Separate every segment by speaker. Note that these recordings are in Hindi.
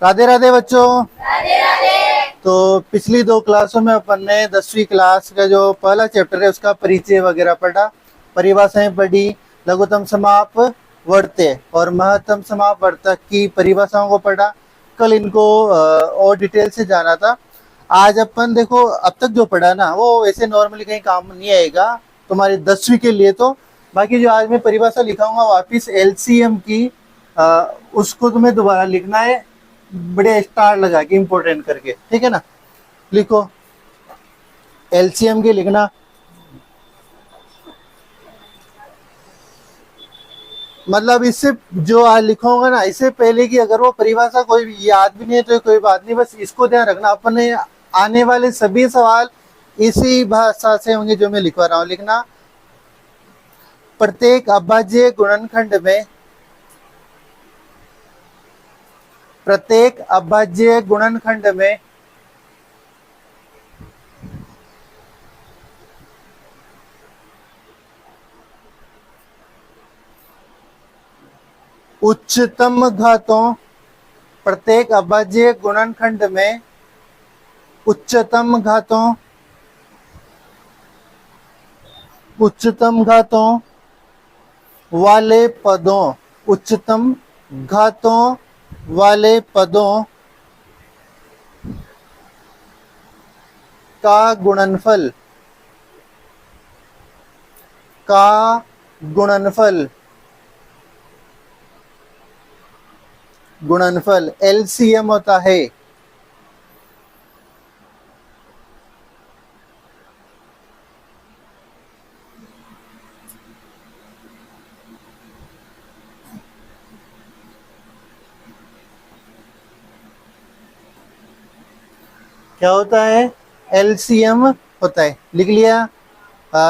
Speaker 1: राधे राधे बच्चों। राधे राधे। तो पिछली दो क्लासों में अपन ने 10वीं क्लास का जो पहला चैप्टर है उसका परिचय वगैरह पढ़ा, परिभाषाएं पढ़ी, लघुत्तम समाप वर्त्य और महत्तम समाप वर्तक की परिभाषाओं को पढ़ा। कल इनको और डिटेल से जाना था। आज अपन देखो अब तक जो पढ़ा ना वो वैसे नॉर्मली कहीं काम नहीं आएगा तुम्हारी 10वीं के लिए। तो बाकी जो आज मैं परिभाषा लिखाऊंगा वापिस एलसीएम की, उसको तुम्हें दोबारा लिखना है बड़े स्टार लगा के इंपोर्टेंट करके, ठीक है ना। लिखो एलसीएम के लिखना। मतलब इससे जो आज लिखूंगा ना इससे पहले की अगर वो परिभाषा कोई याद भी नहीं है तो कोई बात नहीं, बस इसको ध्यान रखना। अपने आने वाले सभी सवाल इसी भाषा से होंगे जो मैं लिखवा रहा हूं। लिखना प्रत्येक अभाज्य गुणनखंड में, प्रत्येक अभाज्य गुणनखंड में उच्चतम घातों, प्रत्येक अभाज्य गुणनखंड में उच्चतम घातों, उच्चतम घातों वाले पदों, उच्चतम घातों वाले पदों का गुणनफल, का गुणनफल, गुणनफल एलसीएम होता है। क्या होता है? एलसीएम होता है। लिख लिया।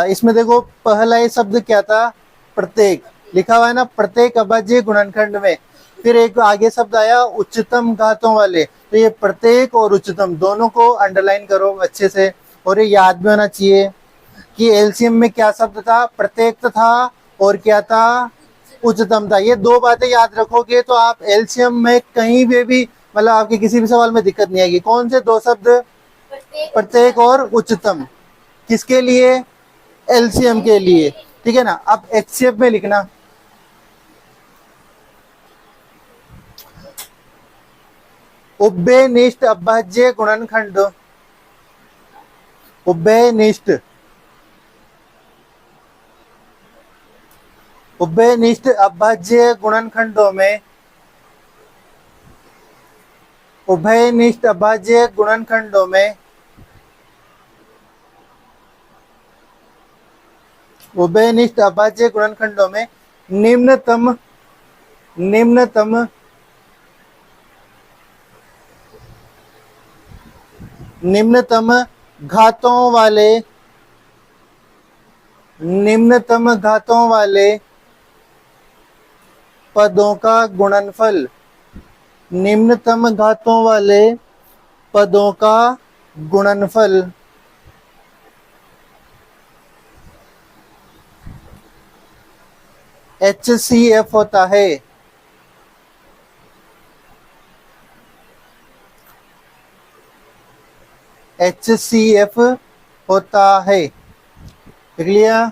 Speaker 1: इसमें देखो पहला ये शब्द क्या था? प्रत्येक लिखा हुआ है ना, प्रत्येक अभाज्य गुणनखंड में। फिर एक आगे शब्द आया उच्चतम घातों वाले, तो ये प्रत्येक और उच्चतम दोनों को अंडरलाइन करो अच्छे से। और ये याद भी होना चाहिए कि एलसीएम में क्या शब्द था? प्रत्येक था और क्या था? उच्चतम था। ये दो बातें याद रखोगे तो आप एलसीएम में कहीं भी मतलब आपके किसी भी सवाल में दिक्कत नहीं आएगी। कौन से दो शब्द? प्रत्येक और उच्चतम। किसके लिए? एलसीएम के लिए, ठीक है ना। अब एचसीएफ में लिखना उभयनिष्ठ अभाज्य गुणनखंड, उभयनिष्ठ, उभयनिष्ठ अभाज्य गुणनखंडों में, उभयनिष्ठ अभाज्य गुणनखंडों में, उभयनिष्ठ अभाज्य गुणनखंडों में निम्नतम, निम्नतम, निम्नतम घातों वाले, निम्नतम घातों वाले पदों का गुणनफल, निम्नतम घातों वाले पदों का गुणनफल एचसीएफ होता है। एचसीएफ होता है। देख लिया।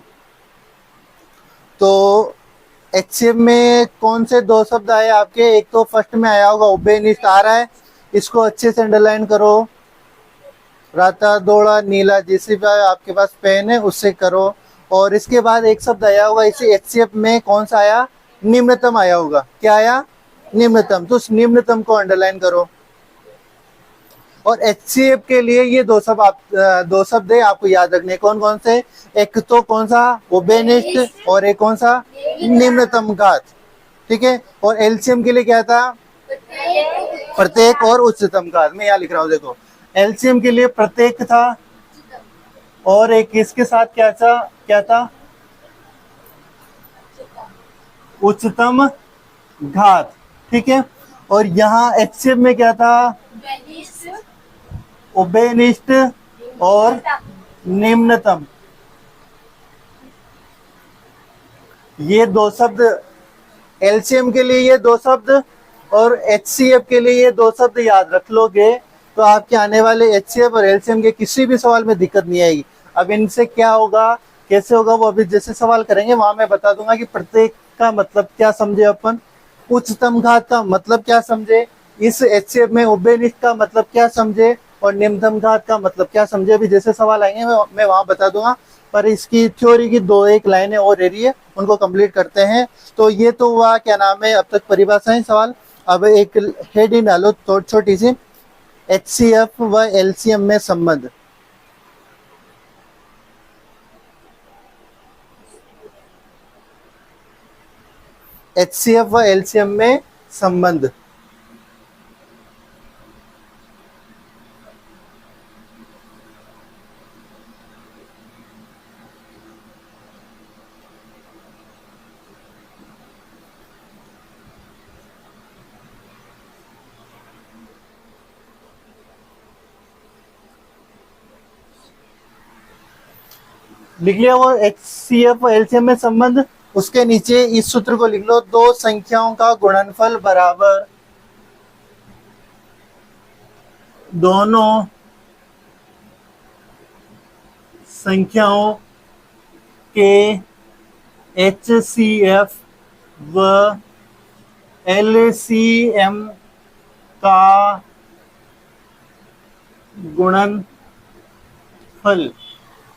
Speaker 1: तो एचसीएफ में कौन से दो शब्द आए आपके? एक तो फर्स्ट में आया होगा उभयनिष्ठ आ रहा है, इसको अच्छे से अंडरलाइन करो। राता दौड़ा नीला, जिस भी आपके पास पेन है उससे करो। और इसके बाद एक शब्द आया होगा इसे एचसीएफ में, कौन सा आया? निम्नतम आया होगा। क्या आया? निम्नतम। तो उस निम्नतम को अंडरलाइन करो। और एचसीएफ के लिए ये दो शब्द है आपको याद रखने। कौन कौन से? एक तो कौन सा? उभयनिष्ठ, और एक कौन सा? निम्नतम घात, ठीक है। और एलसीएम के लिए क्या था? प्रत्येक और उच्चतम घात। मैं यहाँ लिख रहा हूँ, देखो एलसीएम के लिए प्रत्येक था और एक इसके साथ क्या था? क्या था? उच्चतम घात, ठीक है। और यहाँ एचसीएफ में क्या था? उभयनिष्ठ और निम्नतम। ये दो शब्द एलसीएम के लिए, ये दो शब्द और HCF के लिए ये दो शब्द याद रख लोगे तो आपके आने वाले HCF और LCM के किसी भी सवाल में दिक्कत नहीं आएगी। अब इनसे क्या होगा, कैसे होगा, वो अभी जैसे सवाल करेंगे वहां मैं बता दूंगा कि प्रत्येक का मतलब क्या समझे अपन, उच्चतम घात का मतलब क्या समझे, इस HCF में उभयनिष्ठ का मतलब क्या समझे, और निम्नतम घात का मतलब क्या समझे। अभी जैसे सवाल आएंगे मैं वहां बता दूंगा। पर इसकी थ्योरी की दो एक लाइनें और रह रही है, उनको कंप्लीट करते हैं। तो ये तो हुआ क्या नाम है अब तक परिभाषाएं सवाल। अब एक हेडिंग डालो तो छोटी सी, HCF व LCM में संबंध। HCF व LCM में संबंध। लिख लिया वो HCF व LCM में संबंध। उसके नीचे इस सूत्र को लिख लो, दो संख्याओं का गुणनफल बराबर दोनों संख्याओं के HCF व LCM का गुणनफल।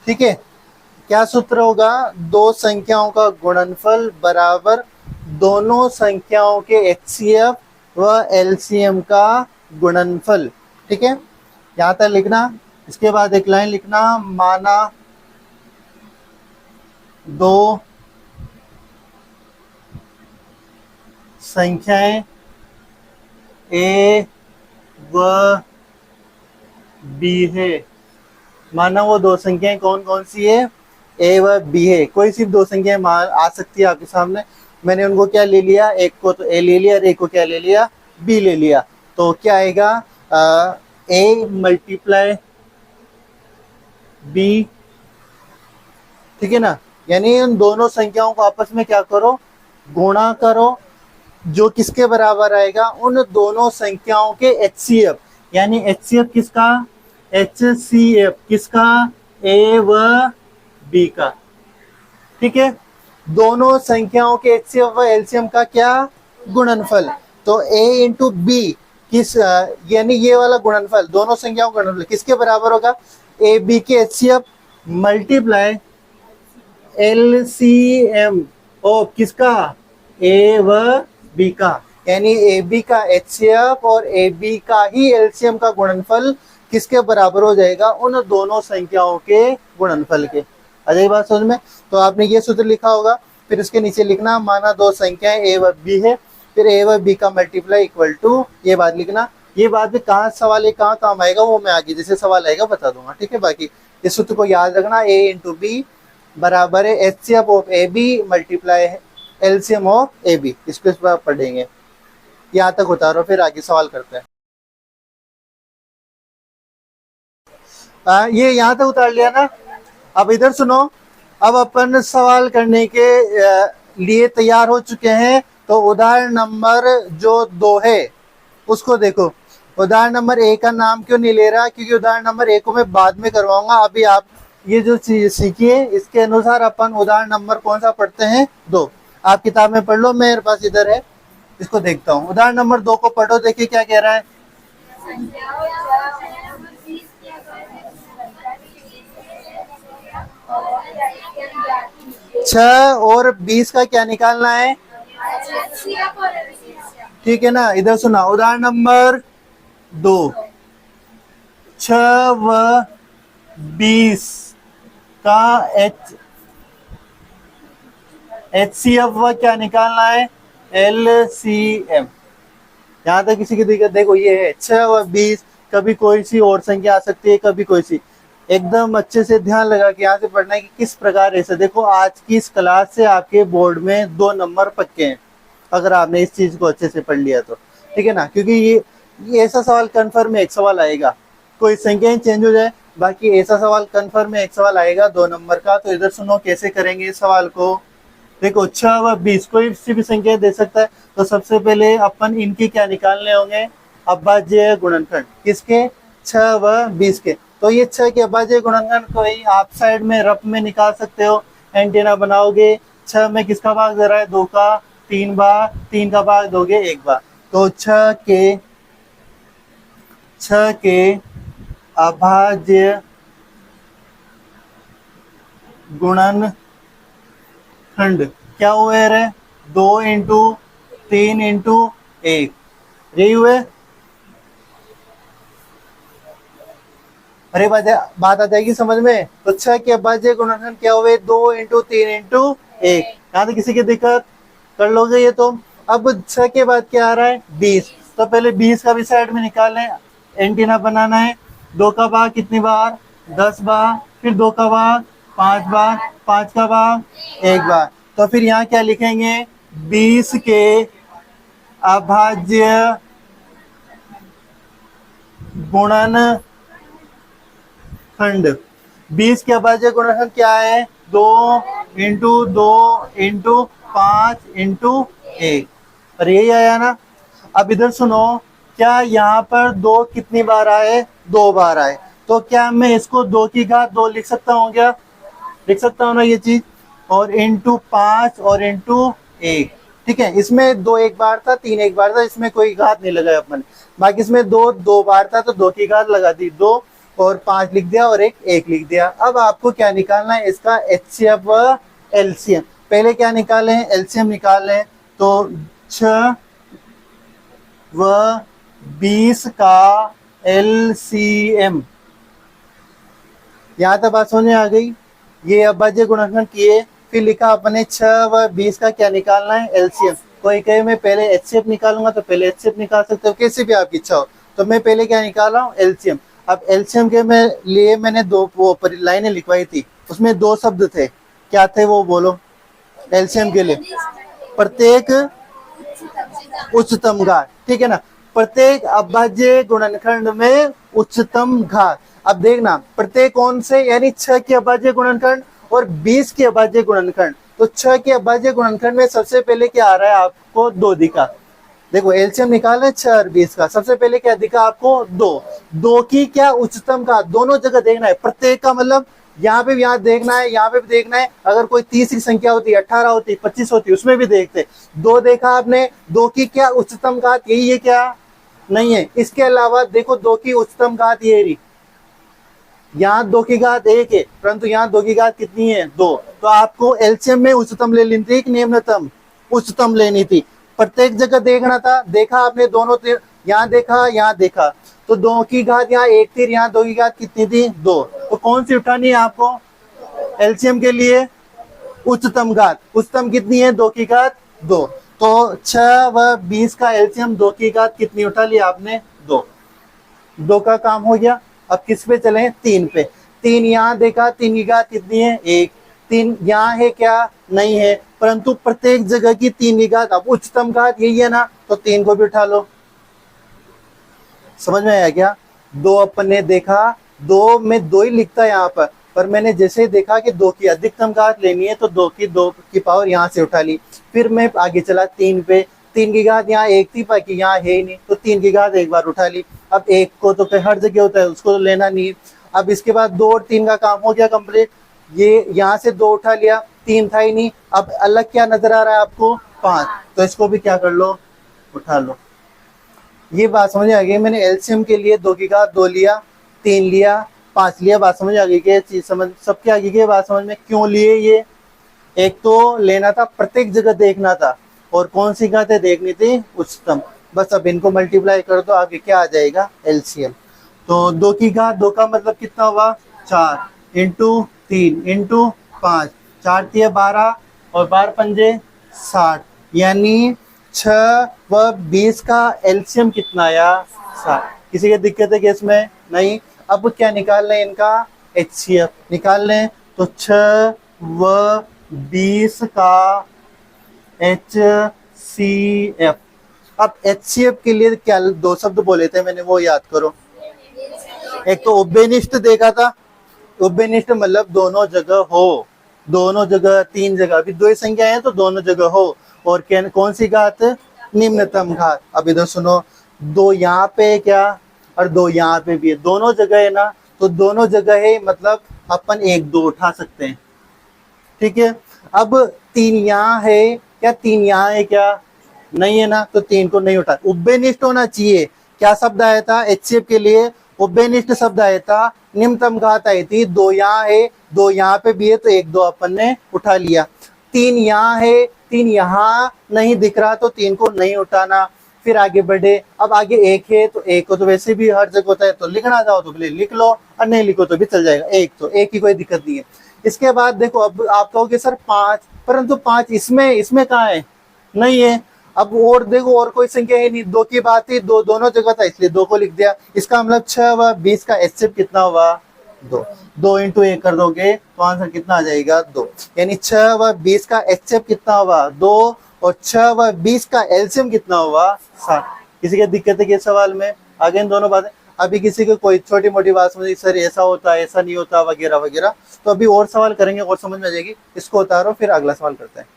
Speaker 1: ठीक है, क्या सूत्र होगा, दो संख्याओं का गुणनफल बराबर दोनों संख्याओं के HCF व LCM का गुणनफल। ठीक है, यहां तक लिखना। इसके बाद एक लाइन लिखना, माना दो संख्याएं A व B है। माना वो दो संख्याएं कौन कौन सी है, A व B है। कोई सिर्फ दो संख्याएं आ सकती है आपके सामने। मैंने उनको क्या ले लिया, एक को तो A ले लिया और एक को क्या ले लिया, B ले लिया। तो क्या आएगा, A मल्टीप्लाई B। ठीक है ना, यानी उन दोनों संख्याओं को आपस में क्या करो, गुणा करो, जो किसके बराबर आएगा, उन दोनों संख्याओं के HCF। यानी HCF किसका, HCF किसका, A व B का। ठीक है, दोनों संख्याओं के HCF व LCM का क्या, गुणनफल। तो A इंटू B किस, यानी ये वाला गुणनफल, दोनों संख्याओं का गुणनफल किसके बराबर होगा, AB के HCF मल्टीप्लाई LCM ओ किसका, A व B का। यानी AB का HCF और AB का ही LCM का गुणनफल किसके बराबर हो जाएगा, उन दोनों संख्याओं के गुणनफल के। आ जाएगी बात समझ में। तो आपने ये सूत्र लिखा होगा, फिर इसके नीचे लिखना, माना दो संख्याएं A व B है, फिर A व B का मल्टीप्लाई इक्वल टू, ये बात लिखना। ये बात भी कहाँ सवाल है, कहाँ काम आएगा, वो मैं आगे जैसे सवाल आएगा बता दूंगा। ठीक है, बाकी इस सूत्र को याद रखना, A इंटू B बराबर है HCF of AB multiply LCM of AB। इसको इस बार पढ़ेंगे, यहाँ तक उतारो, फिर आगे सवाल करते हैं। ये यहाँ तक उतार लिया ना। अब इधर सुनो, अब अपन सवाल करने के लिए तैयार हो चुके हैं। तो उदाहरण नंबर जो 2 है उसको देखो। उदाहरण नंबर 1 का नाम क्यों नहीं ले रहा, क्योंकि उदाहरण नंबर 1 को मैं बाद में करवाऊंगा। अभी आप ये जो चीज सीखिए, इसके अनुसार अपन उदाहरण नंबर कौन सा पढ़ते हैं, 2। आप किताब में पढ़ लो, मेरे पास इधर है, इसको देखता हूँ। उदाहरण नंबर 2 को पढ़ो, देखिए क्या कह रहा है। 6 और 20 का क्या निकालना है, ठीक है ना। इधर सुना, उदाहरण नंबर 2, 6 व 20 का HCF व क्या निकालना है, LCM। यहाँ तक किसी की दिक्कत, देखो ये है 6 व 20, कभी कोई सी और संख्या आ सकती है, कभी कोई सी। एकदम अच्छे से ध्यान लगा के यहाँ से पढ़ना है कि किस प्रकार ऐसे। देखो आज की इस क्लास से आपके बोर्ड में 2 नंबर पक्के हैं, अगर आपने इस चीज को अच्छे से पढ़ लिया तो, ठीक है ना। क्योंकि ये ऐसा सवाल कन्फर्म है, एक सवाल आएगा, कोई संख्याएं चेंज हो जाए, बाकी ऐसा सवाल कन्फर्म है, एक सवाल आएगा 2 नंबर का। तो इधर सुनो कैसे करेंगे इस सवाल को। देखो 6 व 20 कोई सी भी संख्या दे सकता है। तो सबसे पहले अपन इनके क्या निकालने होंगे, अभाज्य गुणनखंड, किसके, 6 व 20 के। तो ये 6 के अभाज्य गुणनखंड को ही आप साइड में रफ में निकाल सकते हो, एंटीना बनाओगे। 6 में किसका भाग दे रहा है, 2 का, 3 बार, 3 का भाग दोगे 1 बार। तो 6 के अभाज्य गुणनखंड क्या हुए रे, 2 इंटू 3 इंटू 1, यही हुए। अरे बात आ जाएगी समझ में। तो 6 के अभाज्य गुणनखंड क्या हुए, 2 इंटू 3 इंटू 1। यहाँ तो किसी की दिक्कत, कर लोगे ये तो। अब 6 के बाद क्या आ रहा है, 20। तो पहले 20 का भी साइड में निकाल लें, एंटीना बनाना है। 2 का भाग कितनी बार, 10 बार, फिर 2 का भाग 5 बार, 5 का भाग 1 बार। तो फिर यहाँ क्या लिखेंगे, 20 के अभाज्य गुणनखंड, 20 के अभाज्य गुणनखंड क्या है, 2 इंटू 2 इंटू 5 इंटू 1। और यही आया ना। अब इधर सुनो, क्या यहाँ पर 2 कितनी बार आए, 2 बार आए। तो क्या मैं इसको 2 की घात 2 लिख सकता हूँ, क्या लिख सकता हूँ ना ये चीज, और इंटू 5 और इंटू 1। ठीक है, इसमें 2 एक बार था, 3 एक बार था, इसमें कोई घात नहीं लगाया अपन। बाकी इसमें 2 बार था तो 2 की घात लगा दी 2, और 5 लिख दिया और 1 लिख दिया। अब आपको क्या निकालना है, इसका एचसीएफ व एलसीएम। पहले क्या निकालें, एलसीएम निकालें। तो 6 व 20 का एलसीएम, यहाँ तक बात समझ में आ गई। ये अभाज्य गुणनखंड किए, फिर लिखा अपने 6 व 20 का क्या निकालना है, एलसीएम। कोई कहे मैं पहले एचसीएफ निकालूंगा, तो पहले एचसीएफ निकाल सकते हो, कैसे भी आपकी इच्छा हो। तो मैं पहले क्या निकाल रहा हूँ, एलसीएम। अब एलसीएम के लिए मैंने 2 वो लाइनें लिखवाई थी, उसमें 2 शब्द थे, क्या थे वो बोलो। एलसीएम के लिए प्रत्येक उच्चतम घात, ठीक है ना, प्रत्येक अभाज्य गुणनखंड में उच्चतम घात। अब देखना, प्रत्येक कौन से, यानी 6 के अभाज्य गुणनखंड और 20 के अभाज्य गुणनखंड। तो 6 के अभाज्य गुणनखंड में सबसे पहले क्या आ रहा है आपको, 2 दिखा। देखो एलसीएम निकालना है 6 और 20 का, सबसे पहले क्या दिखा आपको, 2 की क्या उच्चतम घात, दोनों जगह देखना है। प्रत्येक का मतलब यहाँ पे भी, यहाँ देखना है, यहाँ पे भी देखना है। अगर कोई तीसरी संख्या होती, 18 होती, 25 होती, उसमें भी देखते। 2 देखा आपने, 2 की क्या उच्चतम घात, यही है क्या, नहीं है। इसके अलावा देखो 2 की उच्चतम घात ये रही, यहाँ 2 की घात 1 है, परंतु यहाँ 2 की घात कितनी है, 2। तो आपको एलसीएम में उच्चतम ले लेनी थी, निम्नतम उच्चतम लेनी थी। प्रत्येक जगह देखना था, देखा आपने दोनों, यहाँ देखा, यहाँ देखा। तो 2 की घात यहाँ 1 थी, यहाँ 2 की घात कितनी थी, 2। तो कौन सी उठानी है आपको एलसीएम के लिए, उच्चतम घात। उच्चतम कितनी है, 2 की घात 2। तो 6 व 20 का एलसीएम 2 की घात कितनी उठा ली आपने, 2 का काम हो गया। अब किस पे चले, 3 पे। 3 यहाँ देखा, 3 की घात कितनी है, 1। 3 यहाँ है क्या, नहीं है, परंतु प्रत्येक जगह की 3 की घात। अब उच्चतम घात यही है ना, तो 3 को भी उठा लो। समझ में आया क्या। 2 अपन ने देखा, 2 में 2 ही लिखता है यहाँ पर मैंने जैसे ही देखा कि 2 की अधिकतम घात लेनी है, तो 2 की पावर यहाँ से उठा ली। फिर मैं आगे चला 3 पे, 3 की घात यहाँ 1 थी, बाकी यहाँ है ही नहीं, तो 3 की घात 1 बार उठा ली। अब 1 को तो हर जगह होता है, उसको तो लेना नहीं है। अब इसके बाद 2 और 3 का काम हो गया कंप्लीट। ये यहाँ से 2 उठा लिया, 3 था ही नहीं। अब अलग क्या नजर आ रहा है आपको, 5, तो इसको भी क्या कर लो, उठा लो। ये बात समझ आ गई। मैंने एलसीएम के लिए 2 की घात 2 लिया, 3 लिया, 5 लिया। बात समझ आ गई कि चीज समझ, सबके आगे की बात समझ में, क्यों लिए ये। एक तो लेना था, प्रत्येक जगह देखना था, और कौन सी घातें देखनी थी, उच्चतम। बस अब इनको मल्टीप्लाई कर दो, आगे क्या आ जाएगा, एलसीएम। तो 2 की घात 2 का मतलब कितना हुआ, 4 इंटू 3 इंटू 5, 4 3 12 और 12 पंजे 60, यानी 6 व 20 का एलसीएम कितना आया, 60। किसी की दिक्कत है कि इसमें, नहीं। अब क्या निकाल लें इनका, एचसीएफ निकाल लें। तो 6 व 20 का एचसीएफ। अब एचसीएफ के लिए क्या 2 शब्द बोले थे मैंने, वो याद करो। एक तो उभयनिष्ठ देखा था, उभयनिष्ठ मतलब दोनों जगह हो, दोनों जगह, तीन जगह, अभी दो ही संख्या है तो दोनों जगह हो। और कौन सी घात? निम्नतम घात। अब इधर सुनो, दो यहाँ पे है क्या और दो यहाँ पे भी है, दोनों जगह है ना, तो दोनों जगह है मतलब अपन एक दो उठा सकते हैं। ठीक है, अब तीन यहाँ है क्या, तीन यहाँ है क्या, नहीं है ना, तो तीन को नहीं उठा। उभयनिष्ठ होना चाहिए। क्या शब्द आया था एचसीएफ के लिए? उभयनिष्ठ शब्द आया था। निम्नतम घात आई थी, दो यहाँ है, दो यहाँ पे भी है, तो एक दो अपन ने उठा लिया। तीन यहाँ है, तीन यहाँ नहीं दिख रहा, तो तीन को नहीं उठाना। फिर आगे बढ़े, अब आगे एक है, तो एक को तो वैसे भी हर जगह होता है, तो लिखना चाहो तो लिख लो और नहीं लिखो तो भी चल जाएगा, एक तो एक की कोई दिक्कत नहीं है। इसके बाद देखो, अब आप कहोगे सर पांच, परंतु पांच इसमें कहाँ है, नहीं है। अब और देखो, और कोई संख्या है नहीं, दो की बात थी, दो दोनों जगह था इसलिए दो को लिख दिया। इसका मतलब 6 व 20 का एचसीएफ कितना हुआ? दो। दो इंटू एक कर दोगे तो आंसर कितना आ जाएगा? दो। यानी 6 व 20 का एचसीएफ कितना हुआ? दो। और 6 व 20 का एलसीएम कितना हुआ? 7। किसी की दिक्कत है कि सवाल में? आगे इन दोनों बातें, अभी किसी को कोई छोटी मोटी बात समझ, सर ऐसा होता है, ऐसा नहीं होता, वगैरह वगैरह, तो अभी और सवाल करेंगे और समझ में आ जाएगी। इसको उतारो, फिर अगला सवाल करते हैं।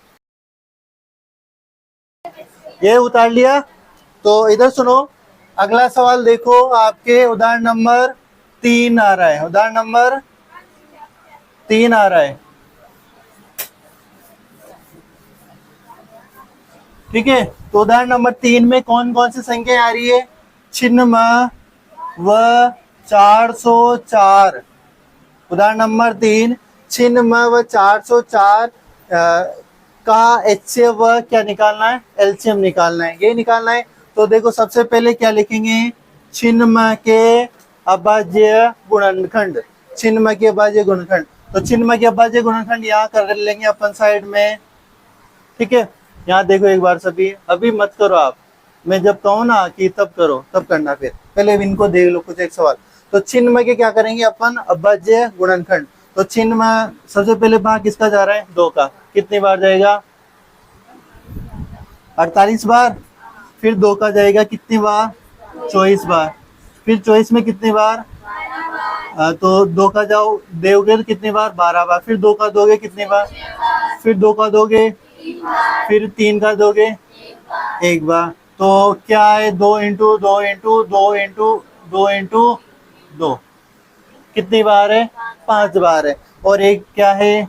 Speaker 1: ये उतार लिया, तो इधर सुनो, अगला सवाल देखो, आपके उदाहरण नंबर 3 आ रहा है। उदाहरण नंबर 3 आ रहा है, ठीक है। तो उदाहरण नंबर 3 में कौन कौन सी संख्या आ रही है? छिन्नम व 404। उदाहरण नंबर 3, छिन्नम व 404 का एचसीएफ क्या निकालना है? एलसीएम निकालना है, ये निकालना है। तो देखो, सबसे पहले क्या लिखेंगे? छिन्नम के अभाज्य गुणनखंड। छिन्नम के अभाज्य गुणनखंड, तो छिन्नम के अभाज्य गुणनखंड यहाँ कर लेंगे अपन साइड में, ठीक है। यहाँ देखो एक बार सभी, अभी मत करो आप, मैं जब कहूँ ना कि तब करो, तब करना। फिर पहले इनको देख लो कुछ एक सवाल। तो छिन्नम के क्या करेंगे अपन? अभाज्य गुणनखंड। तो छिन्नम सबसे पहले भाग किसका जा रहा है? 2 का। कितनी बार जाएगा? 48 बार। फिर 2 का जाएगा कितनी बार? 24 बार। फिर 24 में कितनी बार? तो 2 का जाओ दोगे तो कितनी बार? 12 बार। फिर 2 का दोगे कितनी बार? फिर 2 का दोगे, फिर 3 का दोगे 1 बार। तो क्या है? 2 इंटू 2 इंटू 2 इंटू 2 इंटू 2 कितनी बार है? 5 बार है। और एक क्या है?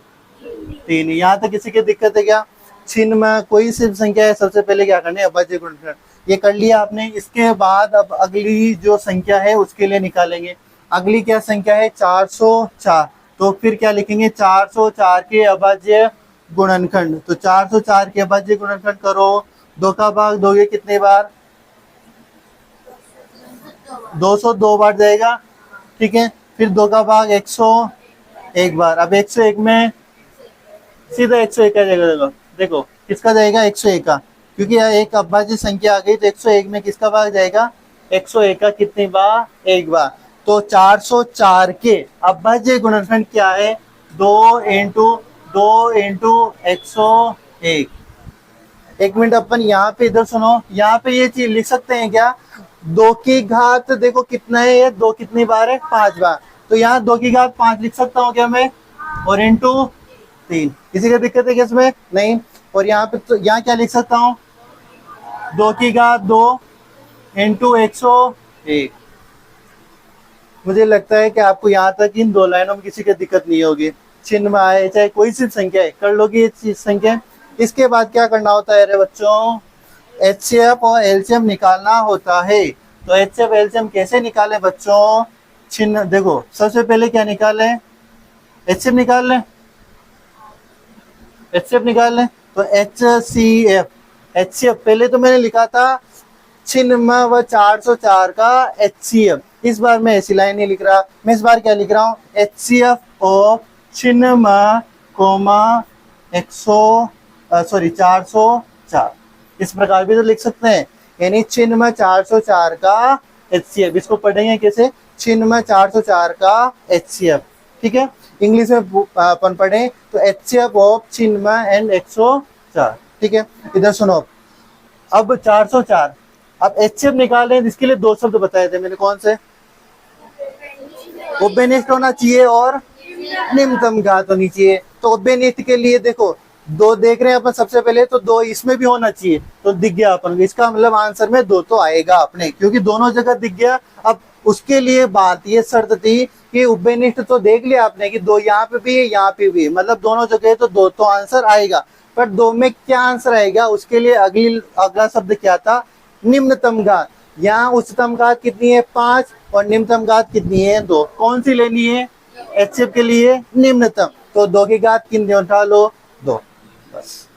Speaker 1: 3। यहाँ तक किसी की दिक्कत है क्या? छिन्न में कोई सिर्फ संख्या है, सबसे पहले क्या करना है? अभाज्य गुणनखंड। ये कर लिया आपने। इसके बाद अब अगली जो संख्या है उसके लिए निकालेंगे। अगली क्या संख्या है? 404। तो फिर क्या लिखेंगे? 404 के अभाज्य गुणनखंड। तो 404 के अभाज्य गुणनखंड करो, 2 का भाग दोगे कितने बार? 202 बार जाएगा, ठीक है। फिर 2 का भाग 101 बार। अब 101 में सीधा 101 आ जाएगा। देखो किसका जाएगा? 101 का, क्योंकि यह एक अभाज्य संख्या आ गई, तो 101 में किसका भाग जाएगा? 101 का कितनी बार? 1 बार। तो 404 के अभाज्य गुणनखंड क्या है? 2 इंटू 2 इंटू 101। एक मिनट, अपन यहाँ पे इधर सुनो, यहाँ पे ये चीज लिख सकते हैं क्या? 2 की घात देखो कितना है, ये 2 कितनी बार है? 5 बार। तो यहाँ 2 की घात 5 लिख सकता हूँ क्या मैं? और इंटू 3। किसी का दिक्कत है क्या इसमें? नहीं। और यहाँ पे तो यहाँ क्या लिख सकता हूँ? 2 की घात 2 इंटू 101। मुझे लगता है कि आपको यहाँ तक इन 2 लाइनों में किसी की दिक्कत नहीं होगी। चिन्ह में आए चाहे कोई सी संख्या है, कर लोगी ये चीज संख्या। इसके बाद क्या करना होता है रे बच्चों? एचसीएफ और एलसीएम निकालना होता है। तो एचसीएफ एलसीएम कैसे निकाले बच्चों? चिन्ह देखो, सबसे पहले क्या निकाले? एचसीएफ निकाल लें, एचसीएफ निकाल लें। तो एचसीएफ, एचसीएफ पहले तो मैंने लिखा था छिन्नम व 404 का एचसीएफ। इस बार मैं ऐसी लाइन नहीं लिख रहा, मैं इस बार क्या लिख रहा हूँ? एचसीएफ ऑफ छिन्नम कोमा 404। इस प्रकार भी तो लिख सकते हैं, यानी छिन्नम 404 का एचसीएफ। इसको पढ़ेंगे कैसे? छिन्नम 404 का एचसीएफ, ठीक है। इंग्लिश में अपन पढ़े तो एचसीएफ ऑफ छिन्नम एंड 104, ठीक है। इधर सुनो, अब 404, अब एचसीएफ निकालें, इसके लिए 2 शब्द बताए थे मैंने, कौन से? उभयनिष्ठ होना चाहिए और निम्नतम घात होनी चाहिए। तो उभयनिष्ठ के लिए देखो दो देख रहे हैं अपन सबसे पहले, तो दो इसमें भी होना चाहिए, तो दिख गया अपन को। इसका मतलब आंसर में दो तो आएगा अपने, क्योंकि दोनों जगह दिख गया। अब उसके लिए बात ये शर्त थी कि उभयनिष्ठ तो देख लिया आपने कि दो यहाँ पे भी है यहाँ पे भी है, मतलब दोनों जगह है, तो दो तो आंसर आएगा। पर दो में क्या आंसर आएगा, उसके लिए अगला शब्द क्या था, निम्नतम घात। यहाँ उच्चतम घात कितनी है 5 और निम्नतम घात कितनी है 2, कौन सी लेनी है, एचसीएफ के लिए निम्नतम, तो 2 की घात कितनी उठा लो 2, बस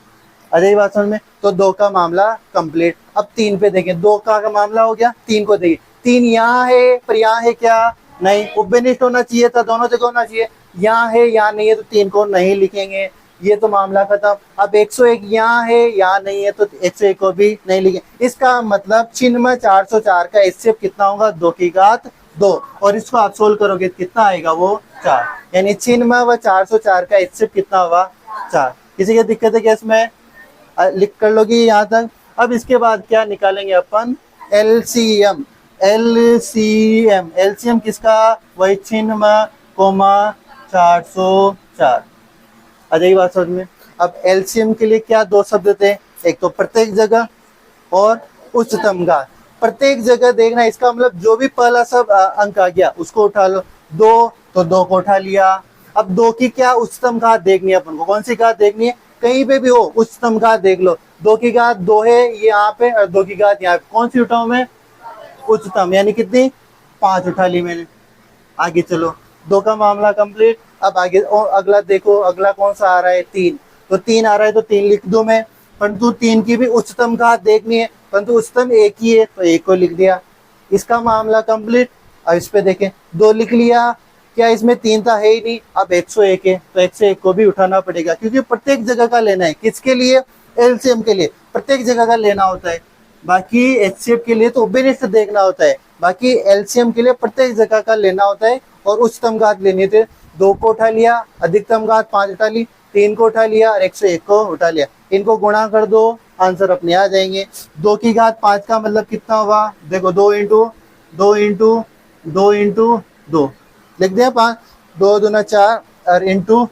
Speaker 1: आ जाइए बात समझ में। तो 2 का मामला कंप्लीट। अब 3 पे देखें, 2 का मामला हो गया, 3 को देखिए, 3 यहाँ है पर यहाँ है क्या, नहीं, उभयनिष्ठ होना चाहिए था, दोनों जगह होना चाहिए, यहाँ है यहाँ नहीं है, तो 3 को नहीं लिखेंगे, ये तो मामला खत्म। अब 101 यहाँ है यहाँ नहीं है, तो 101 को भी नहीं लिखेंगे। इसका मतलब चिन्ह में 404 का एचसीएफ कितना होगा, 2 की घात 2, और इसको आप सोल्व करोगे कितना आएगा वो 4, यानी चिन्ह में वह 404 का एचसीएफ कितना हुआ 4। किसी की दिक्कत है क्या इसमें, लिख कर लोगे यहाँ तक। अब इसके बाद क्या निकालेंगे अपन, एलसीएम। एलसीएम एलसीएम किसका, वही चिन्ह में कोमा 404, आ जाइए बात समझ में। अब एलसीएम के लिए क्या दो शब्द थे, एक तो प्रत्येक जगह और उच्चतम घात। प्रत्येक जगह देखना, इसका मतलब जो भी पहला सब अंक आ गया उसको उठा लो, 2 तो 2 को उठा लिया। अब 2 की क्या उच्चतम घात देखनी है अपन को, कौन सी घात देखनी है, कहीं पे भी हो उच्चतम घात देख लो। 2 की घात 2 है ये यहाँ पे, और 2 की घात यहाँ पे, कौन सी उठाऊं मैं, उच्चतम, यानी कितनी 5 उठा ली मैंने। आगे चलो, 2 का मामला कंप्लीट। अब आगे और अगला देखो, अगला कौन सा आ रहा है 3, तो 3 आ रहा है तो 3 लिख दूं मैं, परंतु 3 की भी उच्चतम घात देखनी है, परंतु उच्चतम एक ही है तो 1 को लिख दिया। इसका मामला कंप्लीट। अब इस पे देखें, 2 लिख लिया, क्या इसमें 3 था, है ही नहीं। अब 101 है तो 101 को भी उठाना पड़ेगा, क्योंकि प्रत्येक जगह का लेना है, किसके लिए, एलसीएम के लिए प्रत्येक जगह का लेना होता है। बाकी एचसीएफ के लिए तो उभयनिष्ठ देखना होता है, बाकी एलसीएम के लिए प्रत्येक जगह का लेना होता है। और उच्चतम घात लेनी थे, 2 को उठा लिया, अधिकतम घात 5 उठा ली, 3 को उठा लिया और 101 को उठा लिया। इनको गुणा कर दो, आंसर अपने आ जाएंगे। 2 की घात 5 का मतलब कितना हुआ, देखो 2 इंटू 2 इंटू 2 इंटू 2 लिख दिया 5, 2 दूना 4 और इंटू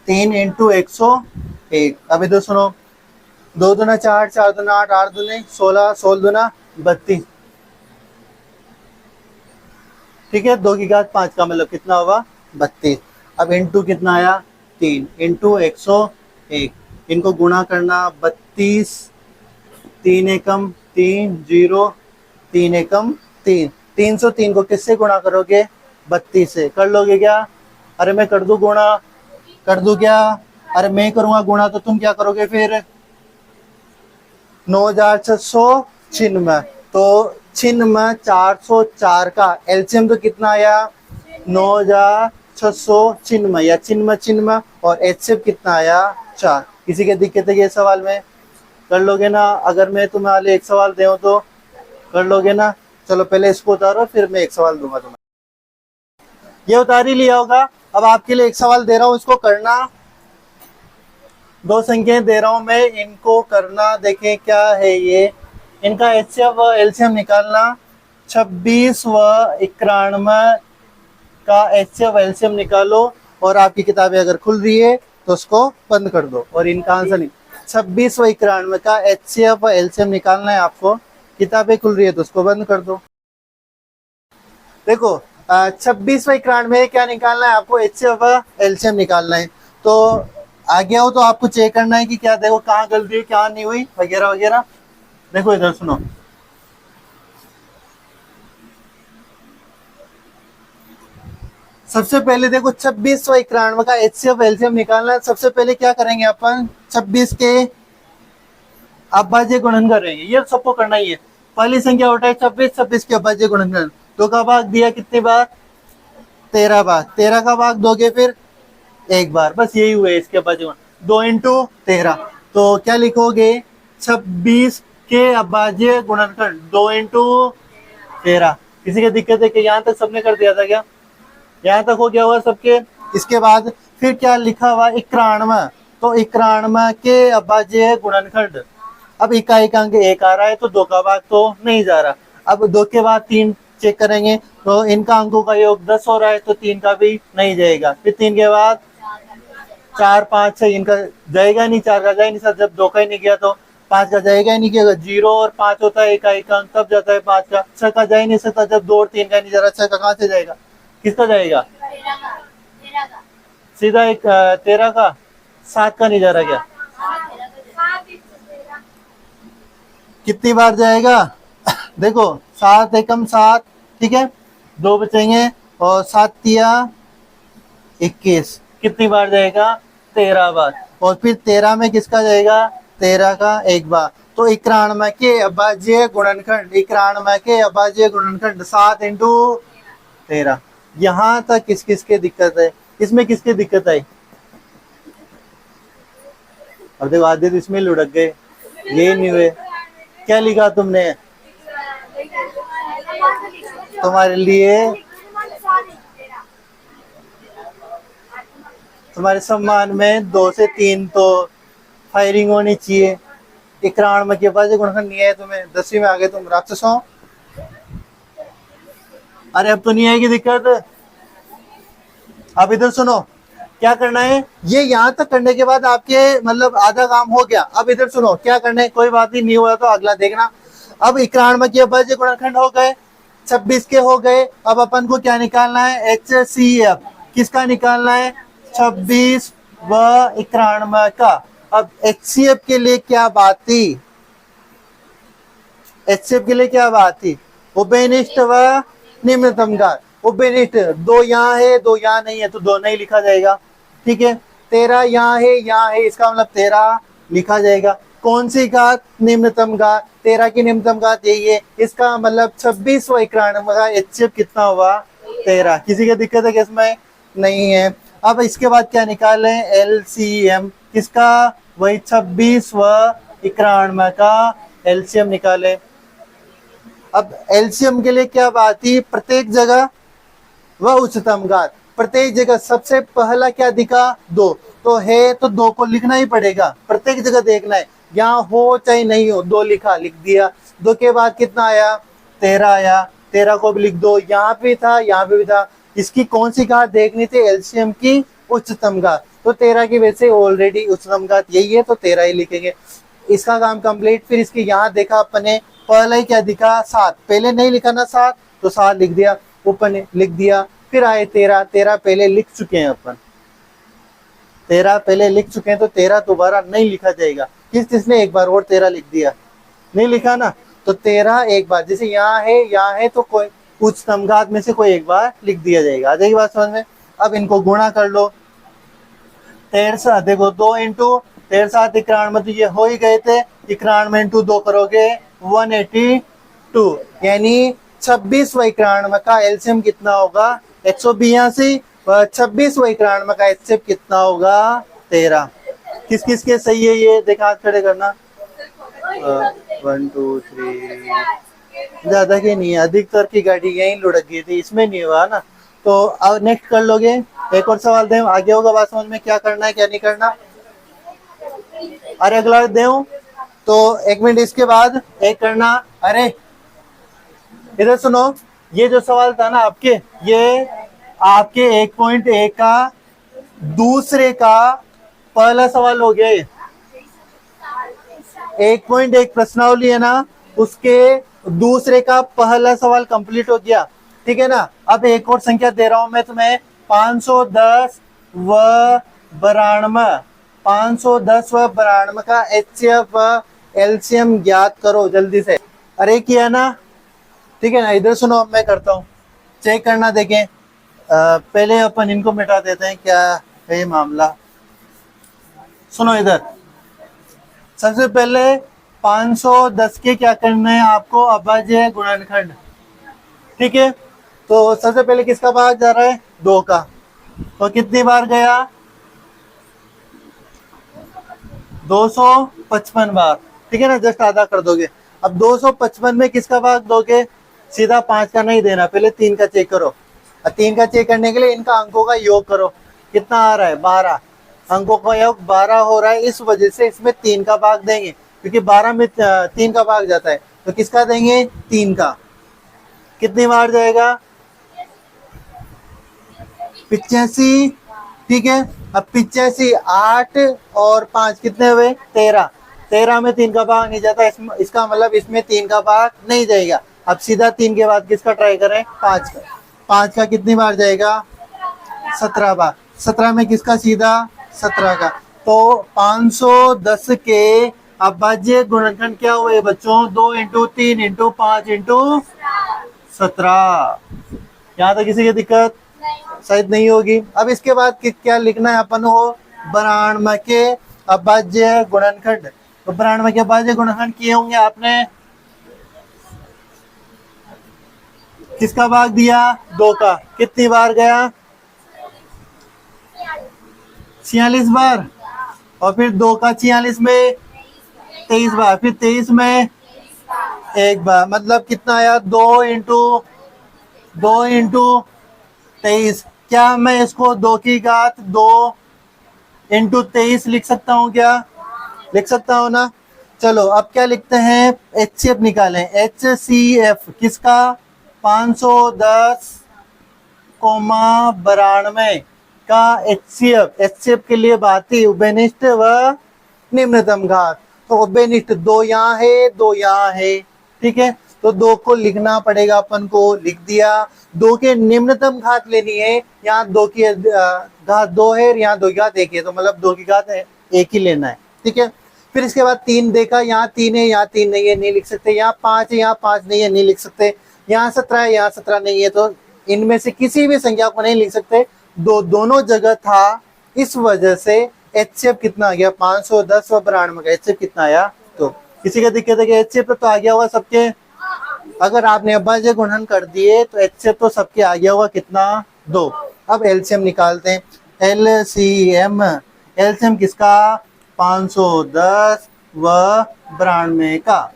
Speaker 1: 3 इंटू 101। अब इधर सुनो, 2 दूना 4, 4 दूना 8, 8 दूने 16, 16 दूना 32, ठीक है। 2 की घात 5 का मतलब कितना हुआ 32। अब इंटू कितना आया 3 इंटू 101, इनको गुणा करना 32, 3 एकम 3 0, 3 एकम 3, 303 को किससे गुणा करोगे 32 से, कर लोगे क्या, अरे मैं कर दूं गुणा, कर दूं क्या, अरे मैं करूंगा गुणा तो तुम क्या करोगे फिर, 9696, तो चिन्ह में 404 का एलसीएम तो कितना आया 9600 चिन्ह में और एचसीएफ कितना आया 4। किसी के दिक्कत है ये सवाल में, कर लोगे ना, अगर मैं तुम्हें वाले एक सवाल दूं तो कर लोगे ना। चलो पहले इसको उतारो फिर मैं एक सवाल दूंगा तुम्हें, ये उतार ही लिया होगा। अब आपके लिए एक सवाल दे रहा हूं, इसको करना, 2 संख्याएं दे रहा हूं मैं, इनको करना। देखें क्या है ये, इनका एचसीएफ व एलसीएम निकालना। 26 व 91 का एचसीएफ एलसीएम निकालो, और आपकी किताबें अगर खुल रही है तो उसको बंद कर दो और इनका आंसर नहीं। 26 व 91 का एचसीएफ व एलसीएम निकालना है आपको, किताबें खुल रही है तो उसको बंद कर दो। देखो 26 व 91 क्या निकालना है आपको, एचसीएफ व एलसीएम निकालना है। तो आ गया हो तो आपको चेक करना है कि क्या, देखो कहाँ गलती है क्या नहीं हुई वगैरह वगैरह। देखो इधर सुनो, सबसे पहले देखो 26 व 91 का एचसीएफ एलसीएम निकालना है। सबसे पहले क्या करेंगे अपन, 26 के अभाज्य गुणन करेंगे, ये सबको करना ही है। पहली संख्या उठाए 26, 26 के अभाज्य गुणन, 2 का भाग दिया कितनी बार 13 बार, 13 का भाग दोगे फिर 1 बार, बस यही हुए इसके अभाज्य गुणन। 2 इंटू 13, तो क्या लिखोगे 26 के अभाज्य गुणनखंड 2 इंटू 13। किसी की दिक्कत है कि यहाँ तक सबने कर दिया था क्या, यहाँ तक हो गया हुआ सबके। इसके बाद फिर क्या लिखा हुआ 91, तो 91 के अभाज्य गुणनखंड। अब इकाई अंक 1 आ रहा है तो 2 का भाग तो नहीं जा रहा। अब 2 के बाद 3 चेक करेंगे तो इनका अंकों का योग 10 हो रहा है तो 3 का भी नहीं जाएगा। फिर 3 के बाद 4 5 6 इनका जाएगा नहीं, 4 का जाए नहीं सर, जब 2 का ही नहीं गया तो 5 का जाएगा ही नहीं, कि अगर 0 और 5 होता है एक अंक तब जाता है 5 का। 6 का जा ही नहीं सकता, जब 2 और 3 का नहीं जा रहा, 6 का कहाँ से जाएगा, किसका जाएगा, सीधा एक 13 का। 7 का नहीं जा रहा क्या, कितनी बार जाएगा देखो 7 एकम 7, ठीक है, 2 बचेंगे और 7 तिया 21, कितनी बार जाएगा, 13 बार। और फिर 13 में किसका जाएगा, 13 का एक बार। तो 91 के अभाज्य गुणनखंड, 91 के अभाज्य गुणनखंड 7 इंटू 13। यहां तक किस किस के दिक्कत है, इसमें किसकी दिक्कत आई, अब देखो आधे तो इसमें लुढ़क गए, ये नहीं हुए। क्या लिखा तुमने, तुम्हारे लिए, तुम्हारे सम्मान में 2 से 3 तो फायरिंग होनी चाहिए। 91 के बाद गुणनखंड नहीं है तुम्हें, 10वीं में आ गए तुम राक्षसों। अरे अब तो नहीं आएगी दिक्कत। अब इधर सुनो, क्या करना है, ये यहाँ तक करने के बाद आपके मतलब आधा काम हो गया। अब इधर सुनो क्या करना है, कोई बात नहीं हुआ तो अगला देखना। अब 91 के अभाज्य गुणनखंड हो गए, 26 के हो गए। अब अपन को क्या निकालना है, HCF किसका निकालना है, 26 व 91 का। अब HCF के लिए क्या बात थी, HCF के लिए क्या बात थी, उभयनिष्ठ व निम्नतम घात। उभयनिष्ठ 2 यहाँ है 2 यहाँ नहीं है तो 2 नहीं लिखा जाएगा, ठीक है। 13 यहाँ है, इसका मतलब 13 लिखा जाएगा। कौन सी घात, निम्नतम घात, 13 की निम्नतम घात यही है, इसका मतलब 26 व 91 का HCF कितना हुआ, 13। किसी की दिक्कत है कि इसमें नहीं है। अब इसके बाद क्या निकाले, LCM किसका, वही 26 व 91 का LCM निकाले। अब LCM के लिए क्या बात थी, प्रत्येक जगह वह उच्चतम घात, प्रत्येक जगह सबसे पहला क्या दिखा, 2 तो है तो 2 को लिखना ही पड़ेगा, प्रत्येक जगह देखना है, यहाँ हो चाहे नहीं हो, 2 लिखा, लिख दिया। 2 के बाद कितना आया, 13 आया, 13 को भी लिख दो, यहाँ पे था यहाँ पे भी था। इसकी कौन सी घात देखनी थी, LCM की उच्चतम घात, तो 13 की वजह से ऑलरेडी उच्चतम घात यही है तो 13 ही लिखेंगे। इसका काम कंप्लीट। फिर इसके यहाँ देखा अपने, पहले क्या दिखा, 7, पहले नहीं लिखा ना 7 तो 7 लिख दिया, ऊपर ने लिख दिया। फिर आए 13, 13 पहले लिख चुके हैं अपन, 13 पहले लिख चुके हैं तो 13 दोबारा नहीं लिखा जाएगा। किसने एक बार और 13 लिख दिया, नहीं लिखा ना, तो 13 एक बार, जैसे यहाँ है तो कोई उच्चतम घात में से कोई एक बार लिख दिया जाएगा। आ जाएगी बात समझ में। अब इनको गुणा कर लो, 13 देखो 2 इंटू 13 7 91 तो ये हो ही गए थे, 91 इंटू 2 करोगे 182, यानी 26 व 91 का LCM कितना होगा, 182 व 26 व 91 का HCF कितना होगा, 13। किस किस के सही है ये देखा, हाथ खड़े करना। 1 2 3 ज्यादा की नहीं है, अधिकतर की गाड़ी यही लुढ़क गई थी, इसमें नहीं हुआ ना। तो अब नेक्स्ट कर लोगे, एक और सवाल दे, आगे होगा बात समझ में, क्या करना है क्या नहीं करना। अरे अगला दे तो 1 मिनट इसके बाद एक करना। अरे इधर सुनो, ये जो सवाल था ना आपके, ये आपके 1.1 का दूसरे का पहला सवाल हो गया। 1.1 प्रश्नावली है ना, उसके दूसरे का पहला सवाल कंप्लीट हो गया, ठीक है ना। अब एक और संख्या दे रहा हूं मैं तुम्हें, 510 व 92, 510 व 92 का HCF LCM ज्ञात करो जल्दी से। अरे किया ना, ठीक है ना। इधर सुनो, अब मैं करता हूँ, चेक करना देखें। पहले अपन इनको मिटा देते हैं, क्या है मामला। सुनो इधर, सबसे पहले 510 के क्या करना है आपको, अभाज्य गुणनखंड, ठीक है। तो सबसे पहले किसका भाग जा रहा है, 2 का, तो कितनी बार गया, 255 बार, ठीक है ना, जस्ट आधा कर दोगे। अब 255 में किसका भाग दोगे, सीधा 5 का नहीं देना, पहले 3 का चेक करो। 3 का चेक करने के लिए इनका अंकों का योग करो, कितना आ रहा है, 12, अंकों का योग 12 हो रहा है, इस वजह से इसमें 3 का भाग देंगे, क्योंकि 12 में 3 का भाग जाता है, तो किसका देंगे, 3 का। कितनी बार जाएगा, 85 ठीक है। अब 85, 8 और 5 कितने हुए? 13। 13 में 3 का भाग नहीं जाता, इसका मतलब इसमें 3 का भाग नहीं जाएगा। अब सीधा 3 के बाद किसका ट्राई करें? 5 का। 5 का कितनी बार जाएगा? 17 बार। 17 में किसका? सीधा 17 का। तो 510 के अभाज्य गुणनखंड क्या हुए बच्चों? 2 इंटू 3 इंटू 5 इंटू 17। यहाँ तक किसी की दिक्कत शायद नहीं होगी। अब इसके बाद क्या लिखना है अपन को? बराणमय के अभाज्य गुणनखंड। तो बराणमय के अभाज्य गुणनखंड किए होंगे आपने। किसका भाग दिया? 2 का। कितनी बार गया? 46 बार। और फिर 2 का 46 में 23 बार। फिर 23 में 1 बार। मतलब कितना आया? 2 इंटू 23। क्या मैं इसको 2 की घात 2 इंटू 23 लिख सकता हूँ? क्या लिख सकता हूँ ना? चलो अब क्या लिखते हैं? HCF निकालें। HCF किसका? 510 कोमा 92 का HCF। HCF के लिए बाती उभयनिष्ठ व निम्नतम घात। तो उभयनिष्ठ 2 यहाँ है, 2 यहाँ है, ठीक है। तो 2 को लिखना पड़ेगा अपन को, लिख दिया। 2 के निम्नतम घात लेनी है। यहाँ 2 की घात 2 है, यहाँ 2 की घात 1 है, तो मतलब 2 की घात 1 ही लेना है, ठीक है। फिर इसके बाद 3 देखा, यहाँ 3 है, यहाँ 3 नहीं है, नहीं लिख सकते। यहाँ 5 है, यहाँ 5 नहीं है, नहीं लिख सकते। यहाँ 17 है, यहाँ 17 नहीं है, तो इनमें से किसी भी संख्या को नहीं लिख सकते। दोनों जगह था, इस वजह से HCF कितना आ गया? 510 व 92 का HCF कितना आया? तो किसी का दिक्कत है कि HCF तो आ गया होगा सबके। अगर आपने अभाज्य गुणन कर दिए तो HCF तो सबके आ गया होगा। कितना? 2। अब LCM निकालते हैं। LCM किसका? 510 व 92 का।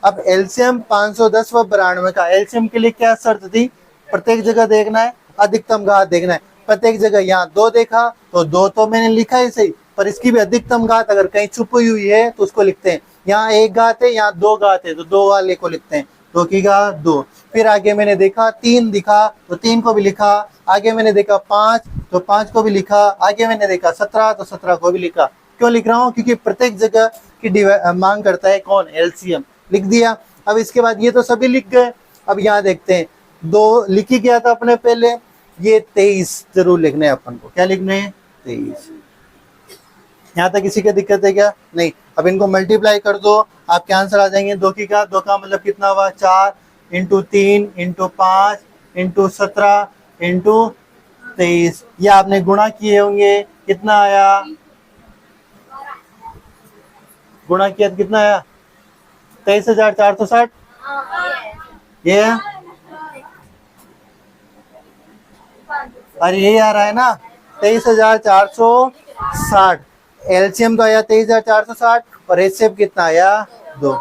Speaker 1: अब LCM 510 व 92 का। LCM के लिए क्या शर्त थी? प्रत्येक जगह देखना है, अधिकतम घात देखना है। प्रत्येक जगह यहाँ 2 देखा तो 2 तो मैंने लिखा ही सही, पर इसकी भी अधिकतम घात अगर कहीं छुपी हुई है तो उसको लिखते हैं। यहाँ 1 घात है, यहाँ 2 घात है, तो 2 वाले को लिखते हैं। 2 की घात 2। फिर आगे मैंने देखा 3 दिखा तो 3 को भी लिखा। आगे मैंने देखा 5 तो 5 को भी लिखा। आगे मैंने देखा 17 तो 17 को भी लिखा। क्यों लिख रहा हूँ? क्योंकि प्रत्येक जगह की मांग करता है कौन? LCM। लिख दिया। अब इसके बाद ये तो सभी लिख गए। अब यहाँ देखते हैं, 2 लिख ही गया था अपने पहले। ये 23 जरूर लिखने हैं अपन को। क्या लिखने हैं? 23। यहाँ तक किसी का दिक्कत है क्या? नहीं। अब इनको मल्टीप्लाई कर दो, आपके आंसर आ जाएंगे। 2 की घात 2 का मतलब कितना हुआ? 4 इंटू 3 इंटू 5 इंटू 17 इंटू 23। ये आपने गुणा किए होंगे। कितना आया? गुणा किया तो कितना आया? 23,460। ये और यही आ रहा है ना, 23,460। LCM तो आया 23,460 और HCF कितना आया? 2।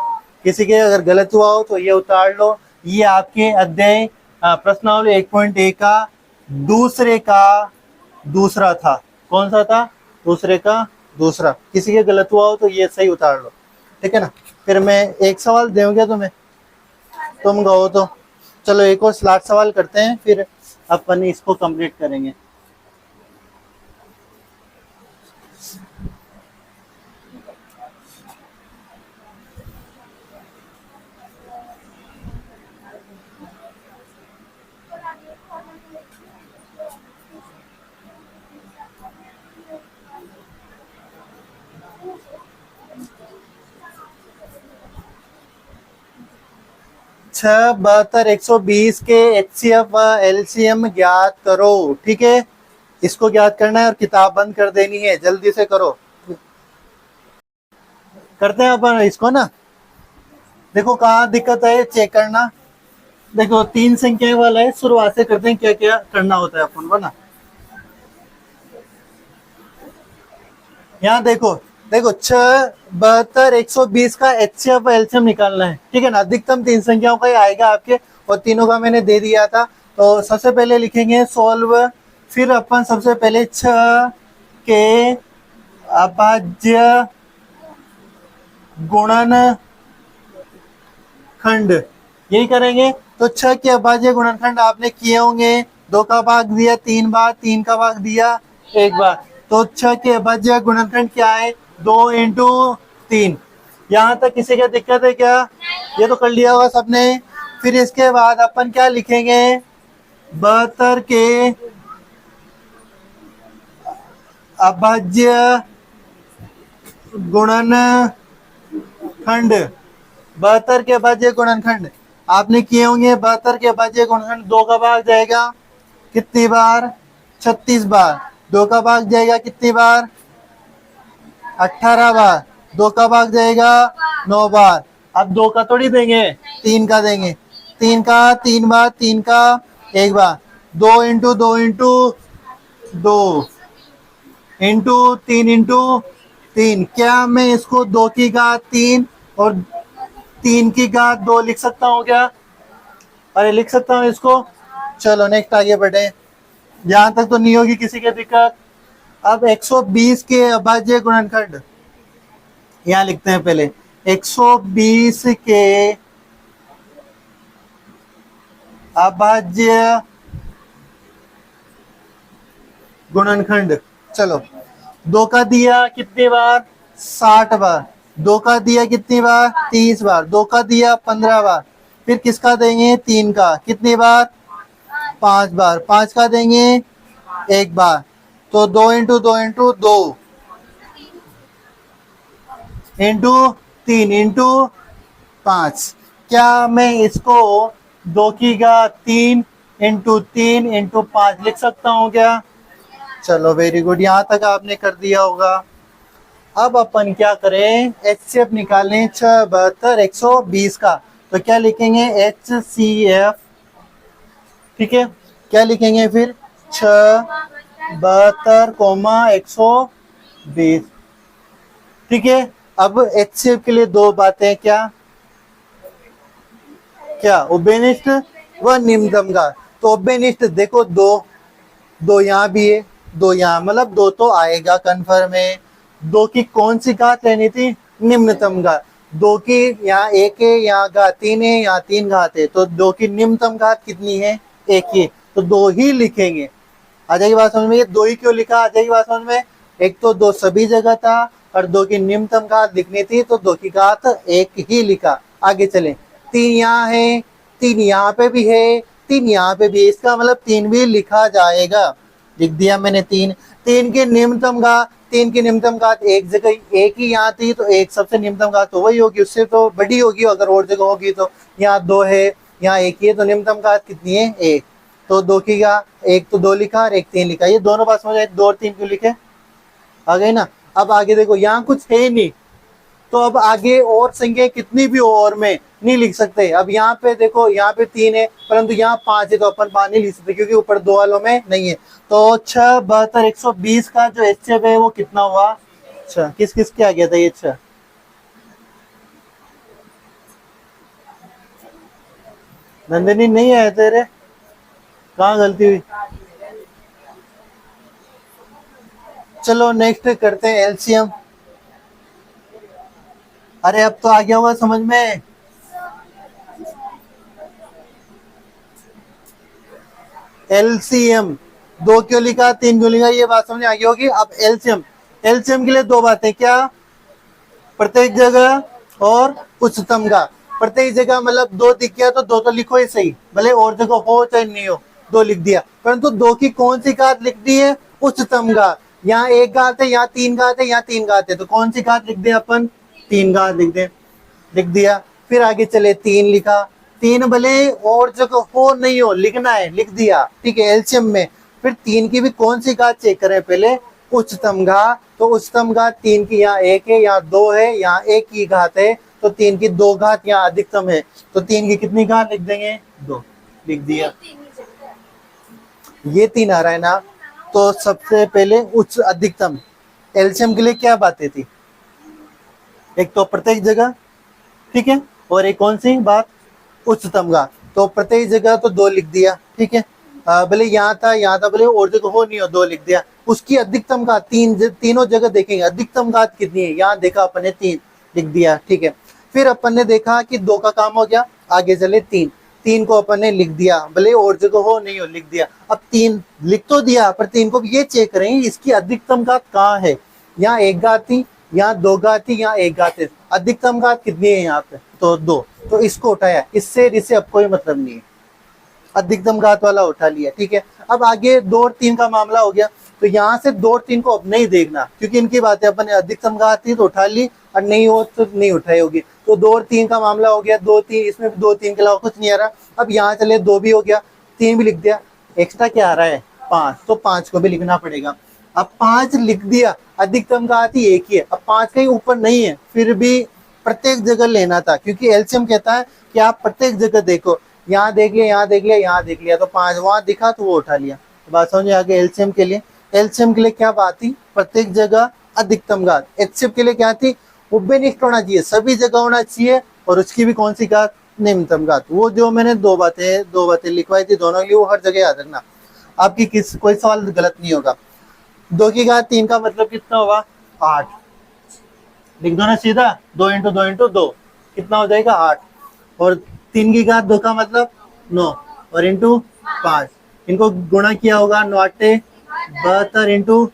Speaker 1: किसी के अगर गलत हुआ हो तो ये उतार लो। ये आपके अध्याय प्रश्नावली 1.1 का दूसरे का दूसरा था। कौन सा था? दूसरे का दूसरा। किसी के गलत हुआ हो तो ये सही उतार लो, ठीक है ना। फिर मैं एक सवाल दूंगा तुम्हें, तुम कहो तो। चलो एक और स्लाट सवाल करते हैं, फिर अपन इसको कंप्लीट करेंगे। छह 72 120 के HCF व LCM ज्ञात करो, ठीक है। इसको ज्ञात करना है और किताब बंद कर देनी है, जल्दी से करो। करते हैं अपन इसको ना। देखो कहाँ दिक्कत है, चेक करना। देखो 3 संख्या वाला है, शुरुआत से करते हैं क्या क्या करना होता है अपन को ना। यहाँ देखो देखो 6 72 120 का HCF LCM निकालना है, ठीक है ना। अधिकतम 3 संख्याओं का ही आएगा आपके, और तीनों का मैंने दे दिया था। तो सबसे पहले लिखेंगे सोल्व। फिर अपन सबसे पहले 6 के अभाज्य गुणन खंड यही करेंगे। तो 6 के अभाज्य गुणनखंड आपने किए होंगे। 2 का भाग दिया 3 बार, 3 का भाग दिया एक बार। तो 6 के अभाज्य गुणनखंड क्या है? 2 × 3। यहाँ तक किसी का दिक्कत है क्या? ये तो कर लिया होगा सबने। फिर इसके बाद अपन क्या लिखेंगे? 72 के अभाज्य गुणनखंड। 72 के अभाज्य गुणनखंड आपने किए होंगे। 72 के अभाज्य गुणनखंड 2 का भाग जाएगा कितनी बार? 36 बार। 2 का भाग जाएगा कितनी बार? 18 बार। 2 का भाग जाएगा 9 बार। अब 2 का थोड़ी देंगे, 3 का देंगे। 3 का 3 बार, 3 का 1 बार। 2 × 2 × 2 इंटू 3 × 3। क्या मैं इसको 2 की घात 3 और 3 की घात 2 लिख सकता हूँ क्या? अरे लिख सकता हूँ इसको। चलो नेक्स्ट आगे बढ़े। यहां तक तो नहीं होगी किसी की दिक्कत। अब 120 के अभाज्य गुणनखंड यहां लिखते हैं पहले। 120 के अभाज्य गुणनखंड। चलो 2 का दिया कितनी बार? 60 बार। 2 का दिया कितनी बार? 30 बार। 2 का दिया 15 बार। फिर किसका देंगे? 3 का कितनी बार? 5 बार। 5 का देंगे 1 बार। तो 2 × 2 × 2 इंटू 3 × 5। क्या मैं इसको 2 की घात 3 × 3 × 5 लिख सकता हूँ क्या? चलो वेरी गुड, यहां तक आपने कर दिया होगा। अब अपन क्या करें? HCF निकालें 6, 72, 120 का। तो क्या लिखेंगे? HCF। ठीक है, क्या लिखेंगे फिर? 6, 72, 120। ठीक है। अब HCF के लिए 2 बातें। क्या क्या? उभयनिष्ठ व निम्नतम घात। तो उभयनिष्ठ देखो 2 यहाँ भी है, 2 यहाँ, मतलब 2 तो आएगा कन्फर्म है। 2 की कौन सी घात लेनी थी? निम्नतम घात। 2 की यहाँ 1 है, यहाँ घात 3 है, यहाँ 3 घात है। तो 2 की निम्नतम घात कितनी है? 1 ही। तो 2 ही लिखेंगे। आ जाएगी बात समझ में? ये 2 ही क्यों लिखा? आ जाएगी बात समझ में? एक तो 2 सभी जगह था और 2 की निम्नतम घात लिखनी थी, तो 2 की घात 1 ही लिखा। आगे चले। 3 यहाँ है, 3 यहाँ पे भी है, 3 यहाँ पे भी है। इसका मतलब 3 भी लिखा जाएगा। लिख दिया मैंने 3। 3 की निम्नतम घात, 3 की निम्नतम घात एक जगह 1 ही यहाँ थी, तो 1 सबसे निम्नतम घात तो वही होगी, उससे तो बड़ी होगी अगर और जगह होगी। तो यहाँ 2 है, यहाँ 1 ही है, तो निम्नतम घात कितनी है? 1। तो 2 की घात 1 तो 2 लिखा और 1 3 लिखा। ये दोनों बात समझ आए? 2 और 3 क्यों लिखे? आ गए ना। अब आगे देखो, यहाँ कुछ है नहीं, तो अब आगे और संख्या कितनी भी हो और में नहीं लिख सकते। अब यहाँ पे देखो, यहाँ पे 3 है परंतु यहाँ 5 है, तो अपन 5 नहीं लिख सकते क्योंकि ऊपर 2 वालों में नहीं है। तो 6, 72, 120 का जो HCF है वो कितना हुआ? 6। किस किस के आ गया था ये 6? नंदिनी नहीं आया तेरे? कहाँ गलती हुई? चलो नेक्स्ट करते हैं LCM। अरे अब तो आ गया होगा समझ में। LCM 2 क्यों लिखा, 3 क्यों लिखा, ये बात समझ आ गई होगी। अब LCM के लिए 2 बातें। क्या? प्रत्येक जगह और उच्चतम घात। प्रत्येक जगह मतलब 2 दिख गया तो 2 तो लिखो ही सही, भले और जगह हो चाहे नहीं हो, 2 लिख दिया। परंतु 2 की कौन सी घात लिखनी है? उच्चतम घात। यहाँ 1 घात है, यहाँ 3 घात है, यहाँ 3 घात है, तो कौन सी घात लिख दे अपन? 3 घात लिख दे। लिख दिया। फिर आगे चले, 3 लिखा। 3 भले और जगह हो नहीं हो, लिखना है, लिख दिया। ठीक है, एलसीएम में। फिर 3 की भी कौन सी घात चेक करें पहले? उच्चतम घात। तो उच्चतम घात 3 की यहाँ 1 है, यहाँ 2 है, यहाँ 1 की घात है, तो 3 की 2 घात यहाँ अधिकतम है, तो 3 की कितनी घात लिख देंगे? 2। लिख दिया। ये 3 आ रहा है ना। तो सबसे पहले उच्च अधिकतम एलसीएम के लिए क्या बातें थी? एक तो प्रत्येक जगह, ठीक है, और एक कौन सी बात? उच्चतम घात। तो प्रत्येक जगह तो 2 लिख दिया। ठीक है, भले यहाँ था, भले और जगह हो नहीं हो, 2 लिख दिया। उसकी अधिकतम घात तीनों जगह देखेंगे अधिकतम घात कितनी है। यहाँ देखा अपन ने 3, लिख दिया। ठीक है, फिर अपन ने देखा कि 2 का काम हो गया। आगे चले 3 3 को अपन ने लिख दिया, भले और जगह हो नहीं हो लिख दिया। अब 3 लिख तो दिया, पर 3 को ये चेक करेंगे इसकी अधिकतम घात कहाँ है। यहाँ 1 घात थी, यहाँ 2 घात थी, यहाँ 1 घात है। अधिकतम घात कितनी है यहाँ पे, तो 2। तो इसको उठाया, इससे अब कोई मतलब नहीं है, अधिकतम घात वाला उठा लिया, ठीक है। अब आगे 2 और 3 का मामला हो गया, तो यहाँ से 2 और 3 को अब नहीं देखना, क्योंकि इनकी बातें अपन ने अधिकतम घात थी तो उठा ली, और नहीं हो तो नहीं उठाई होगी। तो 2 और 3 का मामला हो गया, 2 3, इसमें 2 3 के अलावा कुछ नहीं आ रहा। अब यहाँ चले 2 भी हो गया, 3 भी लिख दिया, एक्स्ट्रा क्या आ रहा है 5, तो 5 को भी लिखना पड़ेगा। अब 5 लिख दिया, अधिकतम घात ही एक ही है, अब 5 कहीं ऊपर नहीं है, फिर भी प्रत्येक जगह लेना था, क्योंकि एलसीएम कहता है कि आप प्रत्येक जगह देखो, यहाँ देख लिया, यहाँ देख लिया, यहाँ देख लिया, तो 5 वहां दिखा तो वो उठा लिया। तो बात समझ आगे। एलसीएम के लिए क्या बात थी, प्रत्येक जगह अधिकतम घात। एचसीएफ के लिए क्या थी, उभयनिष्ठ होना चाहिए, सभी जगह होना चाहिए, और उसकी भी कौन सी घात, निम्नतम घात। वो जो मैंने दो बातें लिखवाई थी दोनों के लिए, वो हर जगह याद रखना, आपकी कोई सवाल गलत नहीं होगा। 2 की घात 3 का मतलब कितना होगा, 8, लिख दो ना सीधा, 2 × 2 × 2 कितना हो जाएगा 8, और 3 की घात 2 का मतलब 9, और इंटू 5, इनको गुणा किया होगा 9 72 इंटू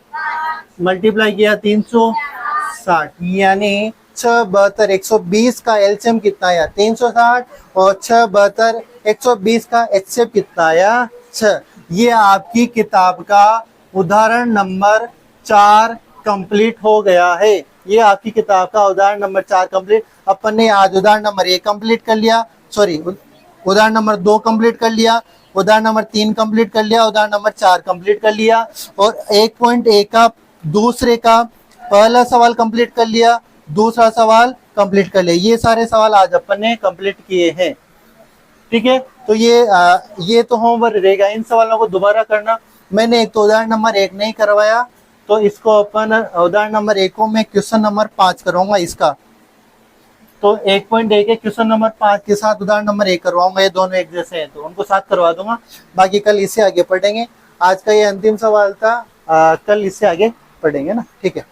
Speaker 1: मल्टीप्लाई किया 360, यानी 6 72 120 का एलसीएम कितना आया 360, और 6 72 120 का एचसीएफ कितना आया 6। ये आपकी किताब का उदाहरण नंबर 4 कंप्लीट हो गया है। ये आपकी किताब का उदाहरण नंबर 4 कंप्लीट। अपन ने आज उदाहरण नंबर 1 कंप्लीट कर लिया, सॉरी उदाहरण नंबर 2 कंप्लीट कर लिया, उदाहरण नंबर 3 कंप्लीट कर लिया, उदाहरण नंबर 4 कंप्लीट कर लिया, और 1.1 का दूसरे का पहला सवाल कंप्लीट कर लिया, दूसरा सवाल कंप्लीट कर लिया। ये सारे सवाल आज अपन ने कंप्लीट किए हैं, ठीक है। तो ये तो होमवर्क रहेगा, इन सवालों को दोबारा करना। मैंने एक तो उदाहरण नंबर 1 नहीं करवाया, तो इसको अपन उदाहरण नंबर 1 को मैं क्वेश्चन नंबर 5 करवाऊंगा इसका। तो 1.1 के क्वेश्चन नंबर 5 के साथ उदाहरण नंबर 1 करवाऊंगा, ये दोनों एक जैसे हैं तो उनको साथ करवा दूंगा। बाकी कल इससे आगे पढ़ेंगे। आज का ये अंतिम सवाल था, कल इससे आगे पढ़ेंगे ना, ठीक है।